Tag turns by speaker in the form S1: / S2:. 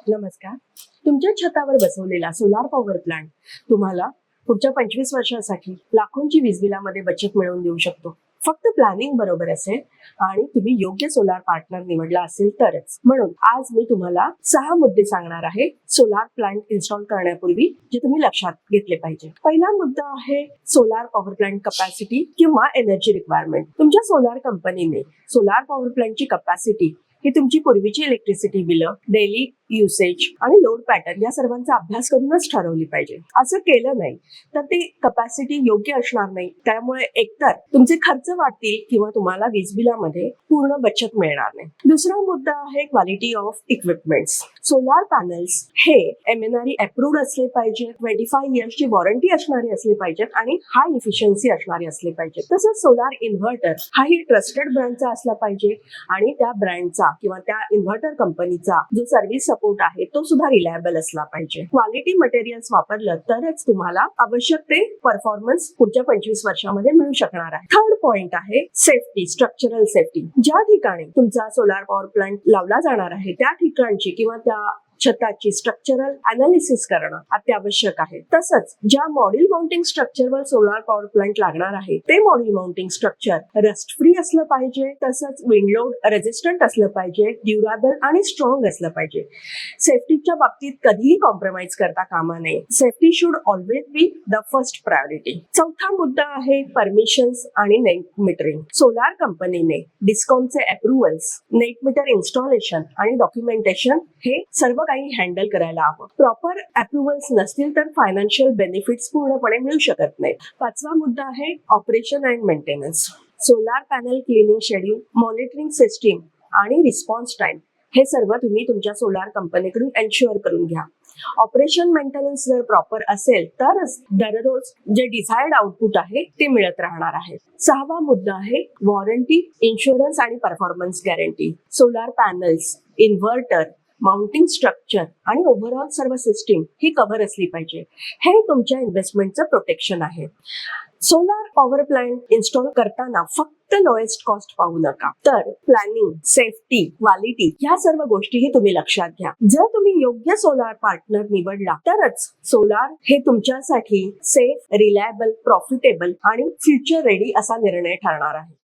S1: नमस्कार. तुमच्या छतावर बसवलेला सोलार पॉवर प्लांट तुम्हाला पुढच्या 25 वर्षांसाठी लाखोंची वीज बिलामध्ये बचत मिळवून देऊ शकतो. फक्त प्लॅनिंग बरोबर असेल आणि तुम्ही योग्य सोलार पार्टनर निवडला असेल तरच. म्हणून आज मी तुम्हाला 6 मुद्दे सांगणार आहे सोलार प्लांट इन्स्टॉल करण्यापूर्वी जे तुम्ही लक्षात घेतले पाहिजे. पहिला मुद्दा आहे सोलार पॉवर प्लांट कपॅसिटी किंवा एनर्जी रिक्वायरमेंट. तुमच्या सोलार कंपनीने सोलार पॉवर प्लांटची कपॅसिटी ही तुमची पूर्वीची इलेक्ट्रिसिटी बिलं, डेली युसेज आणि लोड पॅटर्न या सर्वांचा अभ्यास करूनच ठरवली पाहिजे. असं केलं नाही तर ती कपॅसिटी योग्य असणार नाही. त्यामुळे एकतर तुमचे खर्च वाढतील किंवा तुम्हाला वीज बिलामध्ये पूर्ण बचत मिळणार नाही. दुसरा मुद्दा आहे quality of equipments. Solar panels हे MNRE अप्रूव्ड असले पाहिजे, 25 इयर्सची वॉरंटी असणारे असले पाहिजेत आणि हाय इफिशियन्सी असणारे असले पाहिजे. तसंच सोलार इन्व्हर्टर हाही ट्रस्टेड ब्रँडचा असला पाहिजे आणि त्या ब्रँडचा किंवा त्या इन्व्हर्टर कंपनीचा जो सर्व्हिस सपोर्ट आहे तो सुद्धा रिलायबल असला पाहिजे. क्वालिटी मटेरियल्स वापरलं तरच तुम्हाला आवश्यक ते परफॉर्मन्स पुढच्या 25 वर्षामध्ये मिळू शकणार आहे. थर्ड पॉइंट आहे सेफ्टी, स्ट्रक्चरल सेफ्टी. ज्या ठिकाणी तुमचा सोलार पॉवर प्लांट लावला जाणार आहे त्या ठिकाणची किंवा त्या छताची स्ट्रक्चरल अनालिसिस करणं अत्यावश्यक आहे. तसंच ज्या मॉड्यूल माउंटिंग स्ट्रक्चरवर सोलार पॉवर प्लांट लागणार आहे ते module mounting structure rust free असलं पाहिजे. तसंच विंडलोड रेजिस्टंट असलं पाहिजे, ड्युरेबल आणि स्ट्रॉंग असलं पाहिजे. सेफ्टीच्या बाबतीत कधीही कॉम्प्रोमाइज करता कामा नये. Safety should always be the first priority. चौथा मुद्दा आहे परमिशन्स आणि नेट मीटरिंग. सोलार कंपनीने डिस्कॉमचे अप्रुव्हल्स, नेट मीटर इन्स्टॉलेशन आणि डॉक्युमेंटेशन हे सर्व काही हँडल करायला हवं. प्रॉपर अप्रुव्हल्स नसतील तर फायनान्शियल बेनिफिट्स पूर्णपणे मिळू शकत नाही. पाचवा मुद्दा आहे operation and maintenance. Solar panel cleaning schedule, monitoring system आणि रिस्पॉन्स टाइम हे सर्व तुम्ही तुमच्या सोलार कंपनीकडून एन्श्युअर करून घ्या. ऑपरेशन मेंटेनन्स जर प्रॉपर असेल तरच दररोज जे डिझायर्ड आउटपुट आहे ते मिळत राहणार आहे. सहावा मुद्दा आहे वॉरंटी, इन्शुरन्स आणि performance guarantee. Solar panels, inverter, mounting structure आणि ओव्हरऑल सर्व सिस्टीम ही कव्हर असली पाहिजे. हे तुमच्या इन्व्हेस्टमेंटचं प्रोटेक्शन आहे. सोलार पॉवर प्लांट इन्स्टॉल करताना फक्त लोएस्ट कॉस्ट पाहू नका, तर प्लॅनिंग, सेफ्टी, क्वालिटी या सर्व गोष्टीही तुम्ही लक्षात घ्या. जर तुम्ही योग्य सोलार पार्टनर निवडला तरच सोलार हे तुमच्यासाठी सेफ, रिलायबल, प्रॉफिटेबल आणि फ्युचर रेडी असा निर्णय ठरणार आहे.